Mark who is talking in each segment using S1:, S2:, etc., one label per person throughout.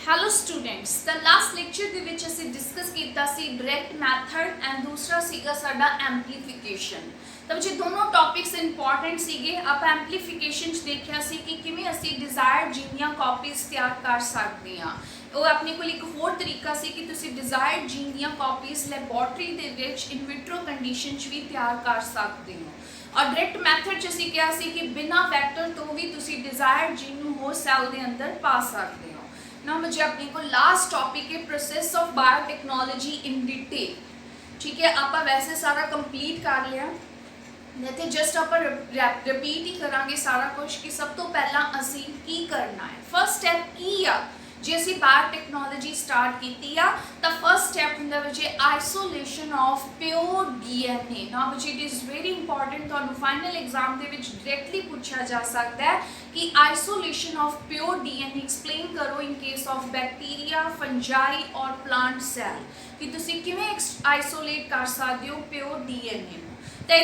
S1: Hello students the last lecture ਦੇ ਵਿੱਚ ਅਸੀਂ ਡਿਸਕਸ ਕੀਤਾ ਸੀ ਡਾਇਰੈਕਟ ਮੈਥਡ ਐਂਡ ਦੂਸਰਾ ਸੀਗਾ ਸਾਡਾ ਐਂਪਲੀਫਿਕੇਸ਼ਨ। ਤਾਂ ਵਿੱਚ ਦੋਨੋਂ ਟੌਪਿਕਸ ਇੰਪੋਰਟੈਂਟ ਸੀਗੇ। ਆਪਾਂ ਐਂਪਲੀਫਿਕੇਸ਼ਨ 'ਚ ਦੇਖਿਆ ਸੀ ਕਿ ਕਿਵੇਂ ਅਸੀਂ ਡਿਜ਼ਾਇਰਡ ਜੀਨ ਦੀਆਂ ਕਾਪੀਜ਼ ਤਿਆਰ ਕਰ ਸਕਦੇ ਹਾਂ। ਉਹ ਆਪਣੇ ਕੋਲ ਇੱਕ ਹੋਰ ਤਰੀਕਾ ਸੀ ਕਿ ਤੁਸੀਂ ਡਿਜ਼ਾਇਰਡ ਜੀਨ ਦੀਆਂ ਕਾਪੀਜ਼ ਲੈਬੋਰੇਟਰੀ ਦੇ ਵਿੱਚ ਇਨ ਵਿਟਰੋ ਕੰਡੀਸ਼ਨ 'ਚ ਵੀ ਤਿਆਰ ਕਰ ਸਕਦੇ ਹੋ। और डायरेक्ट मैथड च असीं कहा सी कि बिना वैक्टर तो भी तुसी डिजायर्ड जीन नूं होर सैल दे अंदर पा सकते हो। ना मुझे अपने को लास्ट टॉपिक है process of biotechnology in detail. ठीक है, आप वैसे सारा कंप्लीट कर लिया, नहीं जस्ट आप रिपीट ही करांगे सारा कुछ कि सब तो पहला असीं की करना है। फर्स्ट स्टैप की आ जे असीं बायोटेक्नोलॉजी स्टार्ट की आ तो फर्स्ट स्टैप हुंदा विच आइसोलेशन ऑफ प्योर डीएनए। ना विच इट इज़ वेरी इंपॉर्टेंट, तुहानूं फाइनल एग्जाम दे विच डायरेक्टली पूछा जा सकता है कि isolation of pure DNA explain करो in case of bacteria, fungi और प्लांट सैल कि तुसीं किवें आइसोलेट कर सकते हो प्योर डीएनए। तो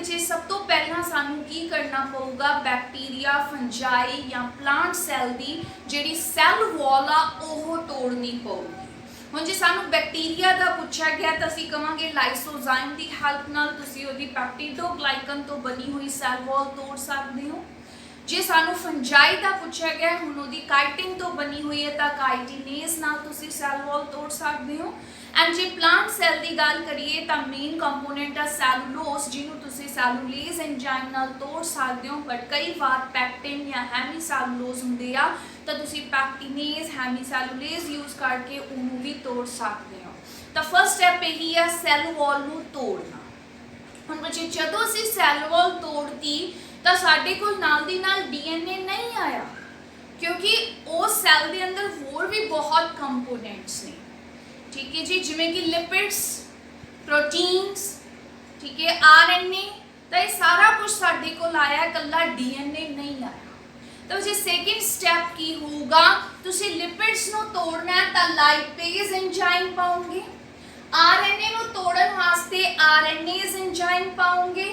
S1: ये सब तो पहला सानू की करना पऊगा बैक्टीरिया, फंजाई या प्लांट सैल की जिहड़ी सैल वॉल आ ओह तोड़नी पऊगी। हुण जे सानू बैक्टीरिया का पूछा गया तो असीं कहांगे लाइसोजाइम की हेल्प नाल तुसीं उहदी पेप्टिडोग्लाइकन तो बनी हुई सैल वॉल तोड़ सकते हो। जे सानू फंजाई का पूछा गया हुण उहदी काइटिन तो बनी हुई है तो काइटिनेज नाल तुसीं सैल वॉल तोड़ सकते हो। एंड जे प्लांट सैल की गल करिए तो मेन कंपोनेंट आ सैलूलोज जिन्हों तुसीं सैलूलेज एंजाइम नाल तोड़ सकते हो, बट कई बार पैक्टिन या हैमी सैलूलोज हुंदे आ तो तुसीं पैक्टिनेज हैमी सैलूलेज यूज करके उन्होंने भी तोड़ सकते हो। तो फर्स्ट स्टैप यही है सैल वॉल नूं तोड़ना। हुण बच्चे जदों असीं सैल वॉल तोड़ती तो साडे कोल नाल दी नाल डीएनए नहीं आया, क्योंकि उस सैल दे अंदर होर भी बहुत कंपोनेंट्स ने। ठीक है जी, जिमें कि लिपिड्स, प्रोटीन्स, ठीक है, आरएनए, तो ये सारा कुछ साडे कोल आया, कल्ला डीएनए नहीं आया। तो जी सेकंड स्टेप की होगा, तुसी लिपिड्स नो तोड़ना है तो लाइपेज एंजाइम पाओगे, आरएनए नो तोड़न वास्ते आरएनएज एंजाइम पाओगे,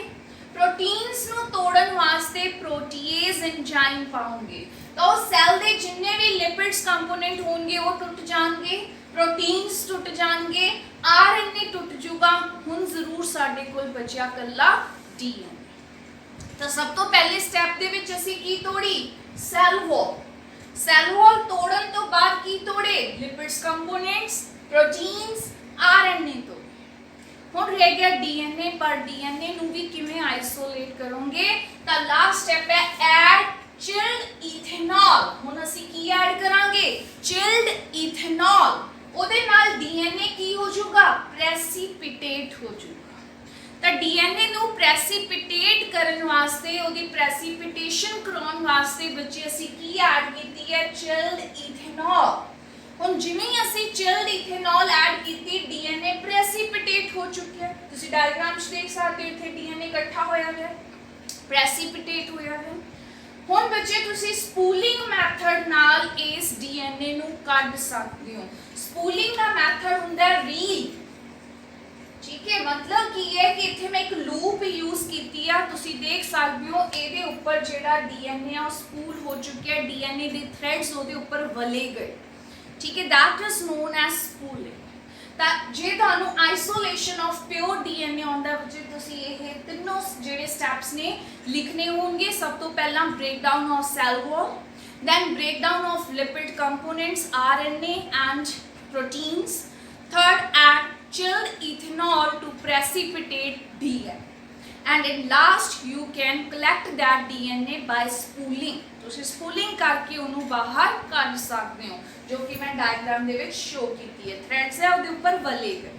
S1: प्रोटीन्स नो तोड़न वास्ते प्रोटीएज एंजाइम पाओगे। तो सैल दे जिन्ने भी लिपिड्स कंपोनेंट होंगे वो टूट जाएंगे, प्रोटीन्स टूट जाएंगे, आरएनए टूट जूगा। हुण जरूर साडे कोल बचिया कल्ला डीएनए। तो सब तो पहले स्टेप दे विच असीं की तोड़ी सैल वॉल। सैल वॉल तोड़न तो बाद की तोड़े लिपिड्स कंपोनेंट्स, प्रोटीन्स, आरएनए तोड़े। हुण रह गया डीएनए, पर डीएनए नूं भी किवें आइसोलेट करोगे तो लास्ट स्टेप है ऐड चिल्ड इथेनॉल। हुण असीं की ऐड करांगे चिल्ड इथेनॉल। ਉਹਦੇ ਨਾਲ डीएनए की हो जाऊगा प्रेसिपिटेट हो जाऊगा। तो डीएनए ਨੂੰ प्रेसिपिटेट ਕਰਨ ਵਾਸਤੇ ਉਹਦੀ प्रेसिपिटेशन ਕਰਾਉਣ ਵਾਸਤੇ ਬੱਚੇ ਅਸੀਂ ਕੀ ਐਡ ਕੀਤੀ ਹੈ चिल्ड इथेनॉल। ਹੁਣ ਜਿਵੇਂ ਹੀ ਅਸੀਂ चिल्ड इथेनॉल ਐਡ ਕੀਤੀ डीएनए प्रेसिपिटेट हो चुका है। ਤੁਸੀਂ ਡਾਇਗਰਾਮ 'ਚ ਦੇਖ ਸਕਦੇ ਹੋ ਇੱਥੇ डीएनए ਇਕੱਠਾ ਹੋਇਆ ਹੈ, प्रेसिपिटेट ਹੋਇਆ ਹੈ। ਹੁਣ ਬੱਚੇ ਤੁਸੀਂ ਸਪੂਲਿੰਗ ਮੈਥਡ ਨਾਲ ਇਸ डीएनए ਨੂੰ ਕੱਢ ਸਕਦੇ ਹੋ। स्पूलिंग का मैथड हुंदा है रील। ठीक है, मतलब की है कि इत्थे मैं एक लूप यूज कीती है, तुसी देख सकते हो ਇਹਦੇ ਉੱਪਰ ਜਿਹੜਾ डीएनए ਆ स्पूल हो चुका है, डीएनए ਦੇ थ्रेड्स ਉਹਦੇ ਉੱਪਰ ਵਲੇ ਗਏ। ठीक है, that is known as spooling. ਤਾਂ ਜੇ ਤੁਹਾਨੂੰ ਆਈਸੋਲੇਸ਼ਨ ਆਫ ਪਿਓਰ डीएनए ਆਉਂਦਾ ਬੱਚੇ ਤੁਸੀਂ ਇਹ ਤਿੰਨੋਂ ਜਿਹੜੇ ਸਟੈਪਸ ਨੇ ਲਿਖਨੇ ਹੋਣਗੇ। ਸਭ ਤੋਂ ਪਹਿਲਾਂ breakdown of cell wall, then breakdown of lipid components RNA and proteins, third add chilled ethanol to precipitate DNA, and in last you can collect that DNA by spooling। ਤੁਸੀਂ स्पूलिंग करके ਉਹਨੂੰ ਬਾਹਰ ਕੱਢ ਸਕਦੇ ਹੋ, ਜੋ ਕਿ ਮੈਂ ਡਾਇਗਰਾਮ ਦੇ ਵਿੱਚ ਸ਼ੋ ਕੀਤੀ ਹੈ। ਥ੍ਰੈਡਸ ਹੈ ਉਹਦੇ ਉੱਪਰ ਵਲੇ ਗਏ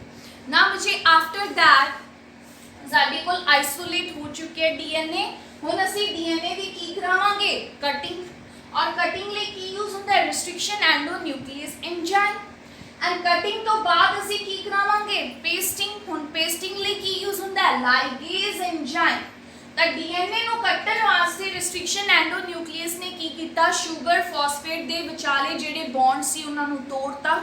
S1: ਨਾ ਬੱਚੇ। ਆਫਟਰ दैट ਸਾਡੇ ਕੋਲ ਆਈਸੋਲੇਟ ਹੋ ਚੁੱਕੇ DNA। ਹੁਣ ਅਸੀਂ DNA ਦੀ ਕੀ ਕਰਾਵਾਂਗੇ ਕਟਿੰਗ, और कटिंग ਲਈ ਕੀ ਯੂਜ਼ ਹੁੰਦਾ ਹੈ ਰਿਸਟ੍ਰਿਕਸ਼ਨ ਐਂਡੋਨਿਊਕਲੀਅਸ ਐਂਜ਼ਾਈਮ। ਐਂਡ ਕਟਿੰਗ ਤੋਂ ਬਾਅਦ ਅਸੀਂ ਕੀ ਕਰਾਵਾਂਗੇ ਪੇਸਟਿੰਗ। ਹੁਣ ਪੇਸਟਿੰਗ ਲਈ ਕੀ ਯੂਜ਼ ਹੁੰਦਾ ਹੈ ਲਾਈਗੇਜ਼ ਐਂਜ਼ਾਈਮ। ਤਾਂ ਡੀਐਨਏ ਨੂੰ ਕੱਟਣ ਵਾਸਤੇ ਰਿਸਟ੍ਰਿਕਸ਼ਨ ਐਂਡੋਨਿਊਕਲੀਅਸ ਨੇ ਕੀ ਕੀਤਾ ਸ਼ੂਗਰ ਫਾਸਫੇਟ ਦੇ ਵਿਚਾਲੇ ਜਿਹੜੇ ਬੌਂਡ ਸੀ ਉਹਨਾਂ ਨੂੰ ਤੋੜਤਾ,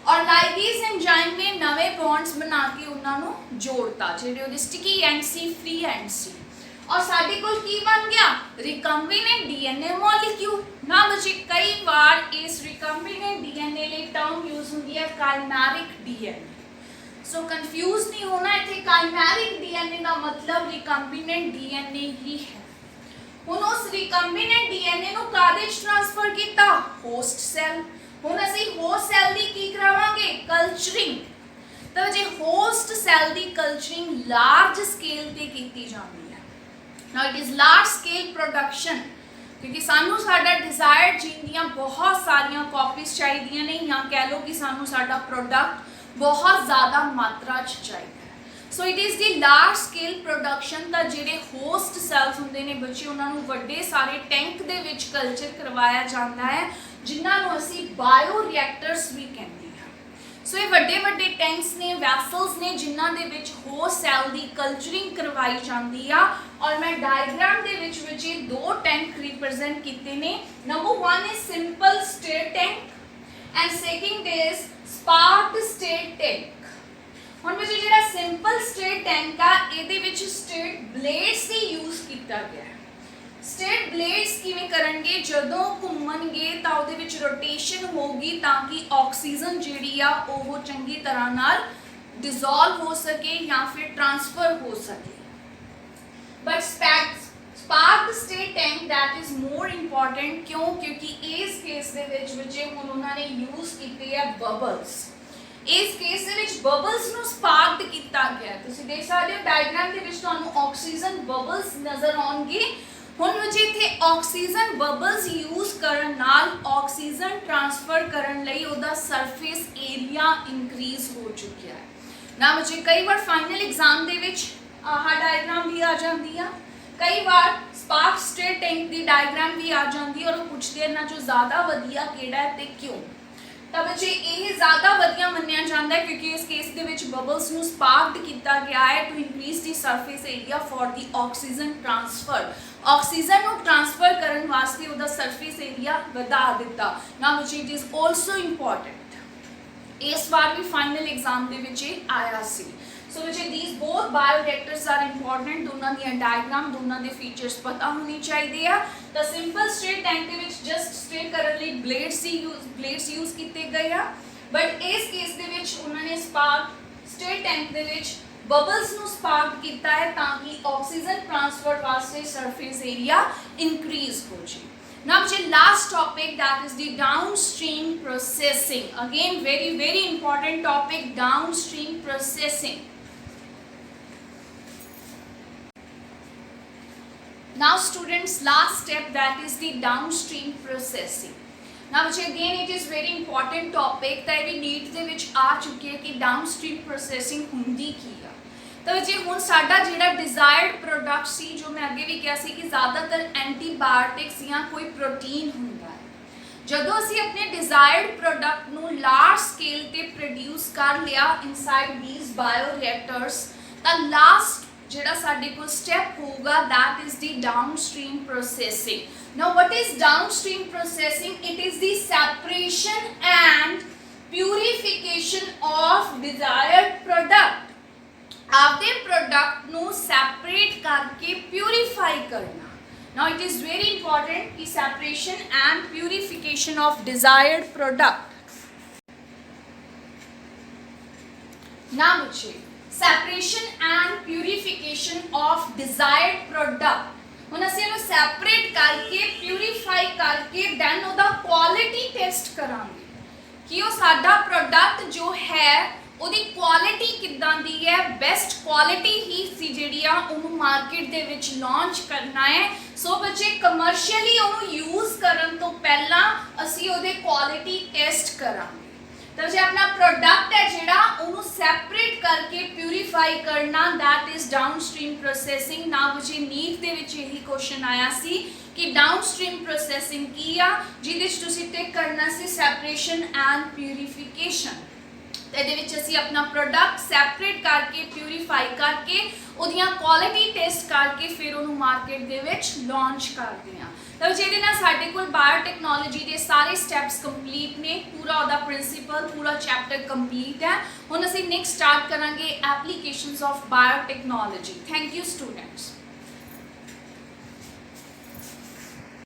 S1: ਔਰ ਲਾਈਗੇਜ਼ ਐਂਜ਼ਾਈਮ ਨੇ ਨਵੇਂ ਬੌਂਡਸ ਬਣਾ ਕੇ ਉਹਨਾਂ ਨੂੰ ਜੋੜਤਾ ਜਿਹੜੇ ਉਹਦੇ ਸਟਿਕੀ ਐਂਡ ਸੀ, ਫ੍ਰੀ ਐਂਡ ਸੀ। और साडे कोल की बन गया रिकम्बिनेंट डीएनए मॉलिक्यूल। ना बच्चे कई बार इस recombinant DNA chimeric DNA. So confuse नहीं होना, इतने काइमैरिक डीएनए का मतलब रिकम्बिनेंट डीएनए ही है। हुण उस रिकम्बिनेंट डीएनए नूं काहदे च ट्रांसफर कीता? Host cell. हुण असीं होस्ट सैल दी की करावांगे? कल्चरिंग। तो जे होस्ट सैल दी कल्चरिंग लार्ज स्केल ते कीती जांदी है। Now it is large scale production, क्योंकि सानू साडा डिजायर्ड जीन दियां बहुत सारियां कॉपीज चाहिए ने, या कह लो कि सानू साडा प्रोडक्ट बहुत ज़्यादा मात्रा च चाहिए। So it is the large scale production. तो जिहड़े होस्ट सैल्स हुंदे ने बच्चे, उन्होंने वड्डे सारे टैंक दे विच कल्चर करवाया जाता है, जिन्होंने असी बायो रिएक्टर्स भी कहते हैं। सो ये वड्डे वड्डे टैंक्स ने, वैसल्स ने, जिन्हां दे विच होस्ट सैल दी कल्चरिंग करवाई जाती है। और मैं डायग्राम दे विच ये दो टैंक रिप्रेजेंट किए ने। Number 1 is simple state tank and second is sparked state tank. हुण बच्चे जिहड़ा सिंपल स्टेट टैंक आ, इहदे which state blades the use किया गया है। स्टेट ब्लेड्स किवें करनगे? जदों घुम्मणगे तां उहदे विच रोटेशन होगी, ताकि ऑक्सीजन जिहड़ी आ ओह चंगी तरह नाल डिसॉल्व हो सके या फिर ट्रांसफर हो सके। But sparked state tank that is more important. क्यों? क्योंकि इस केस दे विच बच्चे हुण उन्होंने यूज कीते है बबल्स। इस केस दे विच बबल्स नूं स्पार्क्ड किया गया। तुसीं देख सकदे हो डायग्राम दे विच तुहानूं ऑक्सीजन बबल्स नज़र आउणगे। हुण मुझे इत्थे ऑक्सीजन बबल्स यूज करन नाल ऑक्सीजन ट्रांसफर करन लई उहदा सरफेस एरिया इंक्रीज हो चुका है ना। मुझे कई बार फाइनल एग्जाम दे विच आह डायग्राम भी आ जाती है, कई बार स्पार्क स्टेट टैंक की डायग्राम भी आ जाती है, और वो पूछते हैं ना जो ज़्यादा वधिया किहड़ा है ते क्यों। तो बच्चे ये ज़्यादा वधिया मन्निया जाता है, क्योंकि इस केस दे विच बबल्स नूं स्पार्क्ड किया गया है to increase the surface area for the oxygen transfer. Oxygen को ट्रांसफर करने वास्ते उहदा सरफेस एरिया वधा दिता ना। बच्चे इट इज़ ऑल्सो इंपॉर्टेंट। इस बार भी फाइनल एग्जाम दे विच आया सी। सो बच्चे these both bioreactors are important. दोनों दी डायग्राम, दोनों दे फीचर्स पता होने चाहिए। तो simple state tank they which just state करने लई ब्लेड्स यूज किए गए हैं। बट इस केस दे विच उन्होंने स्पार्क स्टेट टैंक दे विच बबल्स नूं स्पार्क किया है, ताकि ऑक्सीजन ट्रांसफर वास्ते सरफेस एरिया इंक्रीज हो जाए। Now which last topic, that is the downstream processing. Again very important topic, downstream processing. Now students, last step, that is the downstream processing. Now which again it is very important topic that we need ਦੇ ਵਿੱਚ ਆ ਚੁੱਕੀ ਹੈ ਕਿ downstream processing ਹੁੰਦੀ ਕੀ ਆ। तो जी हुण साडा जिहड़ा डिजायर्ड प्रोडक्ट सी, जो मैं अगे भी कहा सी कि ज़्यादातर एंटीबायोटिक्स या कोई प्रोटीन हुंदा है। जदों असीं अपने डिजायर्ड प्रोडक्ट नूं लार्ज स्केल ते प्रोड्यूस कर लिया इनसाइड दीज बायो रिएक्टर्स, तां लास्ट जिहड़ा साडे कोल स्टैप होगा that is the downstream processing. Now what is downstream processing? It is the separation and purification of desired product. आपके प्रोडक्ट नू सैपरेट करके प्यूरीफाई करना। Now it is very important कि separation and purification of desired product. ना मुझे separation and purification of desired product हुण असीं इहनूं separate करके प्यूरीफाई करके दैन उहदा क्वालिटी टेस्ट करांगे कि वो साडा प्रोडक्ट जो है ਉਹਦੀ क्वालिटी किदां दी है, बेस्ट क्वालिटी ही सी जिहड़ी आ ਉਹਨੂੰ मार्केट दे विच लॉन्च करना है। सो बच्चे कमर्शियली ਉਹਨੂੰ यूज करन तो पहला असी ਉਹਦੇ क्वालिटी टेस्ट करांगे। तो जे अपना प्रोडक्ट है जिहड़ा ਉਹਨੂੰ सैपरेट करके प्यूरीफाई करना, दैट इज डाउनस्ट्रीम प्रोसेसिंग। ना बच्चे नीट दे विच यही क्वेश्चन आया सी कि डाउनस्ट्रीम प्रोसेसिंग की आ, जिहदे विच तुसीं टिक करना सी सैपरेशन एंड प्यूरिफिकेशन। ਇਹਦੇ ਵਿੱਚ ਅਸੀਂ अपना प्रोडक्ट सैपरेट करके प्यूरीफाई करके ਉਹਦੀਆਂ क्वालिटी टेस्ट करके फिर ਉਹਨੂੰ मार्केट ਦੇ ਵਿੱਚ लॉन्च करते हैं। तो ਜਿਹਦੇ ਨਾਲ ਸਾਡੇ ਕੋਲ बायोटेक्नोलॉजी ਦੇ ਸਾਰੇ स्टैप्स कंप्लीट ने, पूरा ਉਹਦਾ प्रिंसीपल, पूरा चैप्टर कंप्लीट है। ਹੁਣ ਅਸੀਂ नेक्स्ट स्टार्ट करांगे applications of biotechnology. Thank you students.